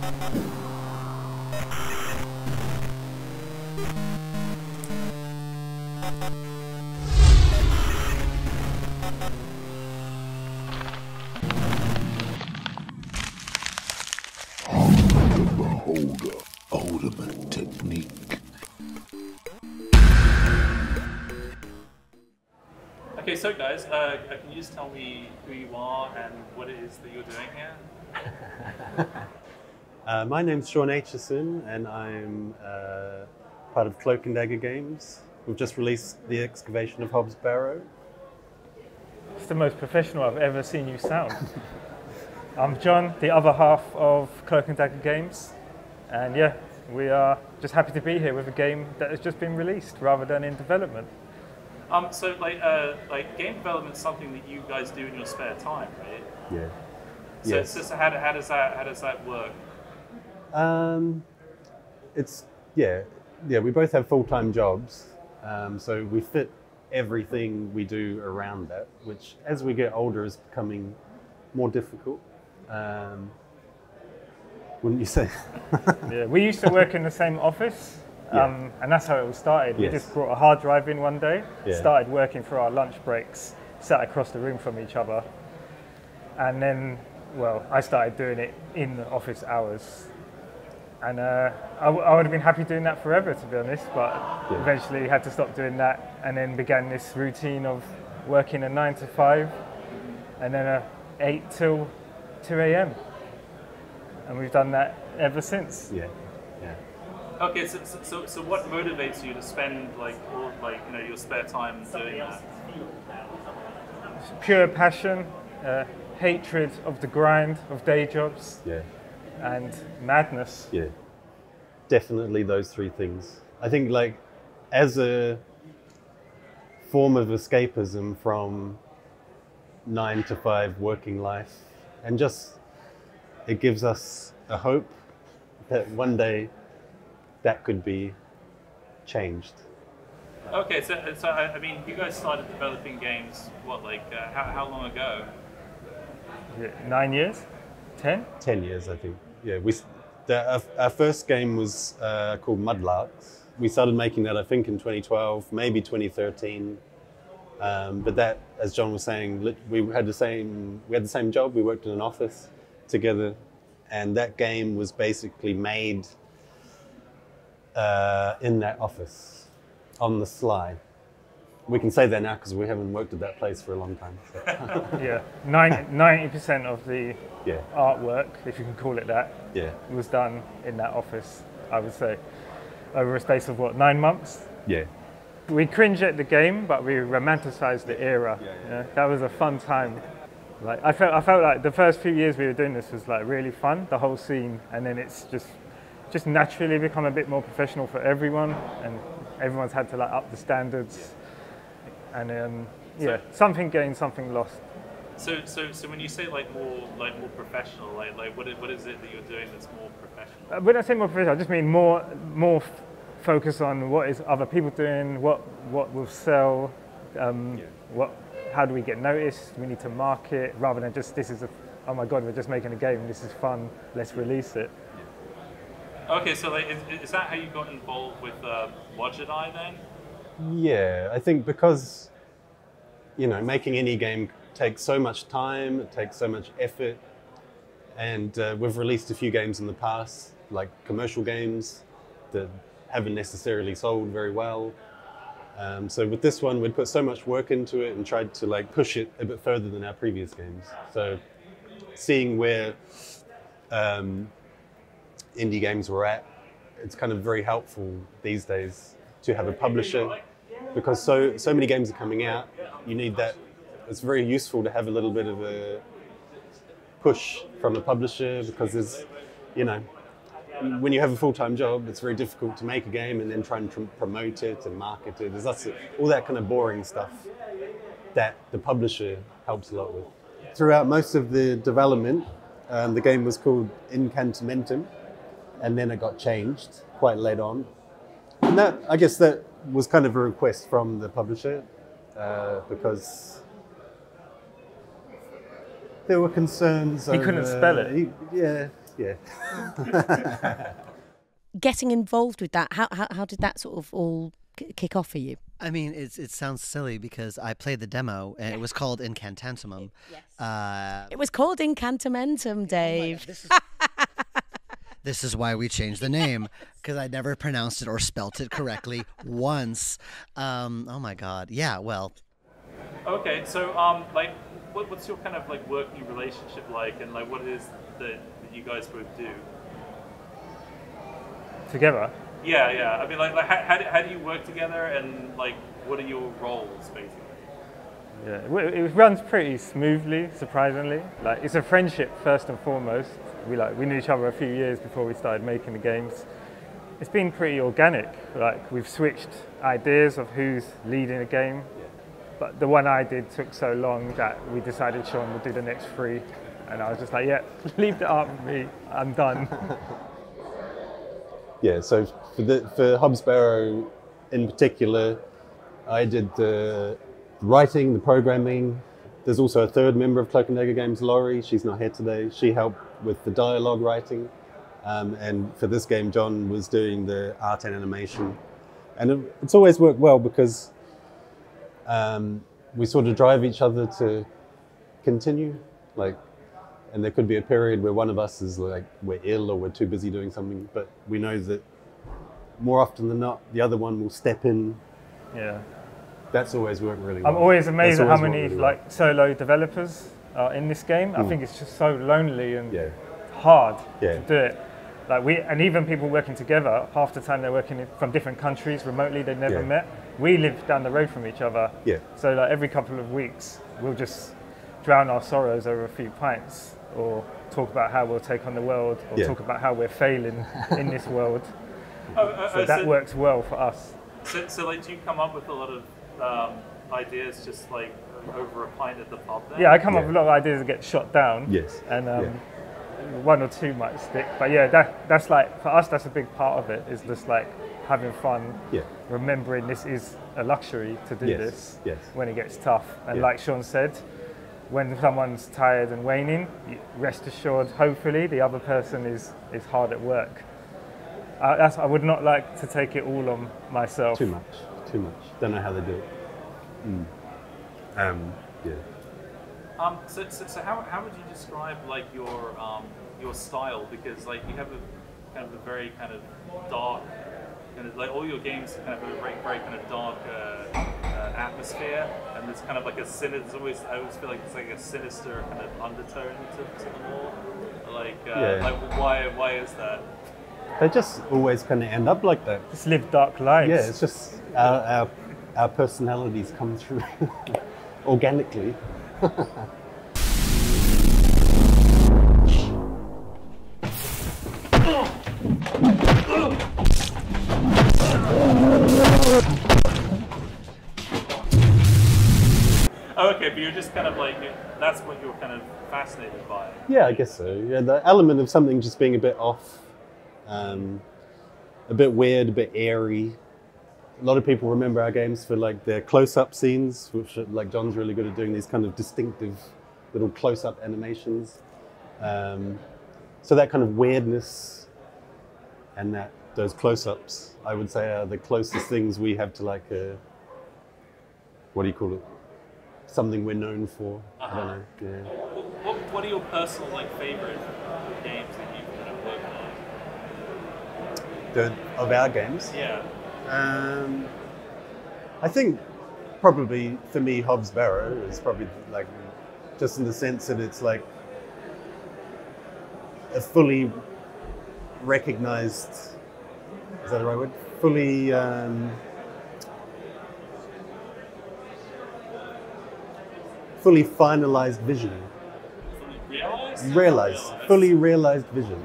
Beholder, ultimate technique. Okay, so guys, can you just tell me who you are and what it is that you're doing here? My name's Shaun Aitcheson, and I'm part of Cloak and Dagger games. We've just released The Excavation of Hobbs Barrow. It's the most professional I've ever seen you sound. I'm John, the other half of Cloak and Dagger games, and yeah, we are just happy to be here with a game that has just been released rather than in development. So game development is something that you guys do in your spare time, right? Yeah. So, Yes. so how does that work? We both have full-time jobs, so we fit everything we do around that, which as we get older is becoming more difficult. Wouldn't you say? Yeah, we used to work in the same office, and that's how it all started. Yes. We just brought a hard drive in one day, Yeah. started working for our lunch breaks, sat across the room from each other, and then, well, I started doing it in the office hours. And I would have been happy doing that forever, to be honest, but eventually had to stop doing that, and then began this routine of working a 9 to 5 and then a 8 till 2 a.m. And we've done that ever since. Yeah. Okay, so what motivates you to spend your spare time doing that? It's pure passion, hatred of the grind of day jobs, Yeah. and madness. Yeah, definitely those three things. I think as a form of escapism from 9 to 5 working life, and just it gives us a hope that one day that could be changed. Okay, so I mean, you guys started developing games, how long ago? 9 years? 10? 10 years, I think. Yeah, our first game was called Mudlarks. We started making that, I think, in 2012, maybe 2013. But that, as John was saying, we had the same job. We worked in an office together, and that game was basically made in that office on the sly. We can say that now because we haven't worked at that place for a long time. So. Yeah, 90% of the Yeah. artwork, if you can call it that, Yeah. was done in that office, I would say, over a space of 9 months. Yeah. We cringe at the game, but we romanticize the era. Yeah, that was a fun time. I felt like the first few years we were doing this was really fun, the whole scene, and then it's just naturally become a bit more professional for everyone, and everyone's had to up the standards. And something gained, something lost. So when you say more professional, what is it that you're doing that's more professional? When I say more professional, I just mean more focus on what is other people doing, what will sell, how do we get noticed? We need to market rather than just oh my god, we're just making a game, this is fun, let's release it. Okay, so is that how you got involved with Wadget Eye then? Yeah, I think because, making any game takes so much time, it takes so much effort, and we've released a few games in the past, like commercial games that haven't necessarily sold very well. So with this one, we'd put so much work into it and tried to push it a bit further than our previous games. So seeing where indie games were at, it's kind of very helpful these days to have a publisher, because so many games are coming out. You need that. It's very useful to have a little bit of a push from a publisher, because there's, when you have a full-time job, it's very difficult to make a game and then try and promote it and market it. There's all that kind of boring stuff that the publisher helps a lot with. Throughout most of the development, the game was called Incantamentum, and then it got changed quite late on. And I guess that was kind of a request from the publisher, because there were concerns. He couldn't spell it. yeah. Getting involved with that, how did that sort of all kick off for you? I mean, it sounds silly because I played the demo and it was called Incantantumum. Yes. It was called Incantamentum, Dave. This is why we changed the name, because I never pronounced it or spelt it correctly once. Oh my God. Yeah, well. Okay, so like, what's your kind of like working relationship like, and like what it is that you guys both do? Together? Yeah. I mean, like how do you work together, and like what are your roles basically? Yeah, it runs pretty smoothly, surprisingly. Like, it's a friendship first and foremost. We knew each other a few years before we started making the games. It's been pretty organic. Like, we've switched ideas of who's leading a game, but the one I did took so long that we decided Shaun would do the next 3, and I was just like, yeah, leave it up with me. I'm done. Yeah. So for Hobbs Barrow in particular, I did the writing, the programming. There's also a third member of Cloak and Dagger Games, Laurie. She's not here today. She helped with the dialogue writing. And for this game, John was doing the art and animation. And it's always worked well because we sort of drive each other to continue. And there could be a period where one of us is like, we're ill or we're too busy doing something, but we know that more often than not, the other one will step in. Yeah. That's always worked really well. I'm always amazed at how many solo developers are in this game. I think it's just so lonely and hard to do it. And even people working together, half the time they're working from different countries remotely. They've never met. We live down the road from each other. Yeah. So like every couple of weeks, we'll just drown our sorrows over a few pints, or talk about how we'll take on the world, or talk about how we're failing in this world. So that works well for us. So like, do you come up with a lot of ideas just like over a pint at the pub then? Yeah, I come up with a lot of ideas that get shot down. Yes. And one or two might stick. But yeah, that's like, for us, that's a big part of it, is just like having fun, remembering this is a luxury to do this when it gets tough. And like Shaun said, when someone's tired and waning, rest assured, hopefully, the other person is hard at work. I would not like to take it all on myself. Too much. Don't know how they do it. So how would you describe like your style? Because like you have a kind of a very kind of dark, kind of like all your games kind of have a very kind of dark atmosphere, and there's kind of like I always feel like it's like a sinister kind of undertone to them all. Like why is that? They just always kind of end up like that. Just live dark lives. Yeah, it's just our personalities come through organically. Oh, okay, but you're just kind of like, that's what you're kind of fascinated by. Yeah, I guess so. Yeah, the element of something just being a bit off, a bit weird, a bit airy. A lot of people remember our games for like their close-up scenes, which like John's really good at doing these kind of distinctive little close-up animations. So that kind of weirdness and those close-ups, I would say, are the closest things we have to like what do you call it? Something we're known for. I don't know. Yeah. What are your personal like favorite games that you've kind of worked on? Of our games? Yeah. I think probably for me, Hobbs Barrow is probably like, just in the sense that it's like a fully recognized, is that the right word? Fully finalized vision. Fully realized vision.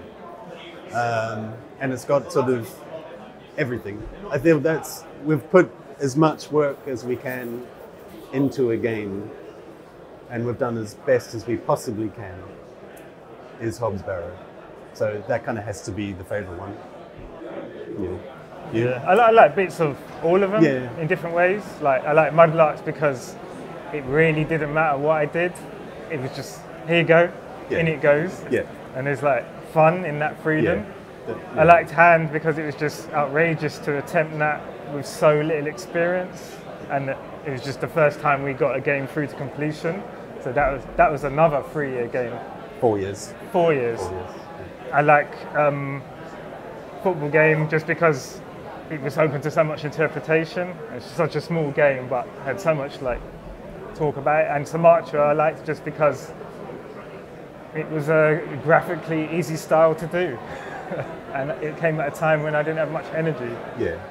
And it's got sort of everything. I feel we've put as much work as we can into a game, and we've done as best as we possibly can, is Hobbs Barrow. So that kind of has to be the favorite one. Yeah. I like bits of all of them in different ways. Like, I like Mudlarks because it really didn't matter what I did. It was just, here you go, in it goes. Yeah. And there's like fun in that freedom. I liked Hand because it was just outrageous to attempt that with so little experience, and it was just the first time we got a game through to completion. So that was another 3-year game. 4 years. 4 years. 4 years. I like football game just because it was open to so much interpretation. It's such a small game, but had so much like talk about it. And Sumatra I liked just because it was a graphically easy style to do. And it came at a time when I didn't have much energy. Yeah.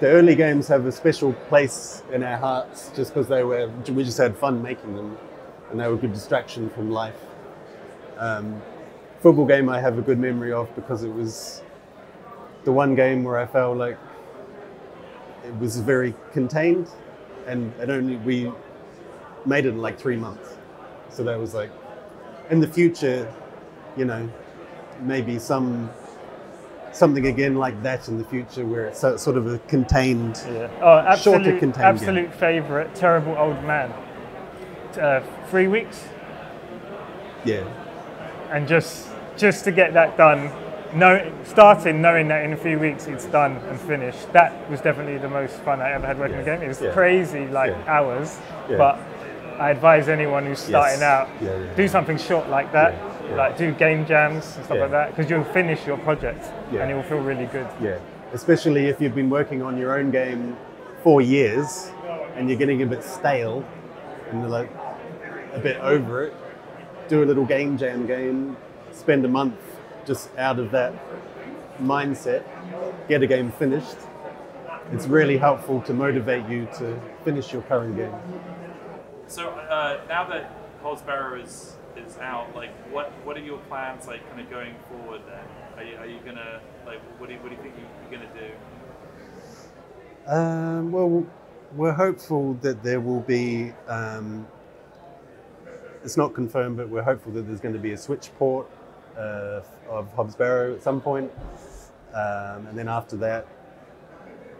The early games have a special place in our hearts just because we just had fun making them and they were a good distraction from life. Football game I have a good memory of because it was the one game where I felt like it was very contained and we made it in like 3 months. So that was like, in the future, you know, maybe something again like that in the future where it's sort of a contained, shorter contained absolute favourite, Terrible Old Man. 3 weeks. Yeah. And just to get that done, starting knowing that in a few weeks it's done and finished, that was definitely the most fun I ever had working the game. It was crazy, hours, but I advise anyone who's starting out, do something short like that, like do game jams and stuff like that, because you'll finish your project and it will feel really good. Yeah, especially if you've been working on your own game 4 years and you're getting a bit stale and you're like a bit over it, do a little game jam game, spend a month just out of that mindset, get a game finished. It's really helpful to motivate you to finish your current game. So now that Hobbsbarrow is out, like what are your plans like kind of going forward then? Are you gonna like what do you think you're gonna do? Well, we're hopeful that there will be. It's not confirmed, but we're hopeful that there's going to be a Switch port of Hobbsbarrow at some point, and then after that,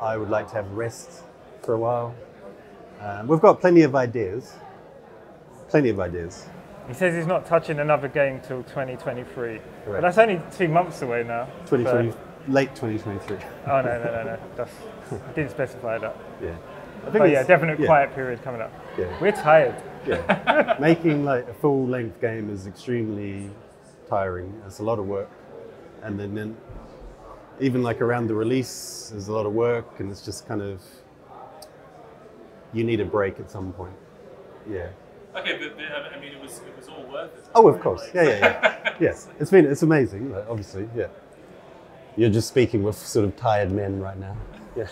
I would like to have rest for a while. We've got plenty of ideas. He says he's not touching another game till 2023. Correct. But that's only 2 months away now. 2020, late 2023. Oh no. I didn't specify that. Yeah. Definite quiet period coming up. Yeah. We're tired. Yeah. Making like a full-length game is extremely tiring. It's a lot of work, and then even like around the release, there's a lot of work, and it's just kind of you need a break at some point. Yeah. Okay, but I mean, it was all worth it. Oh, of course. Yeah. Yes, it's amazing. Obviously, yeah. You're just speaking with sort of tired men right now. Yeah.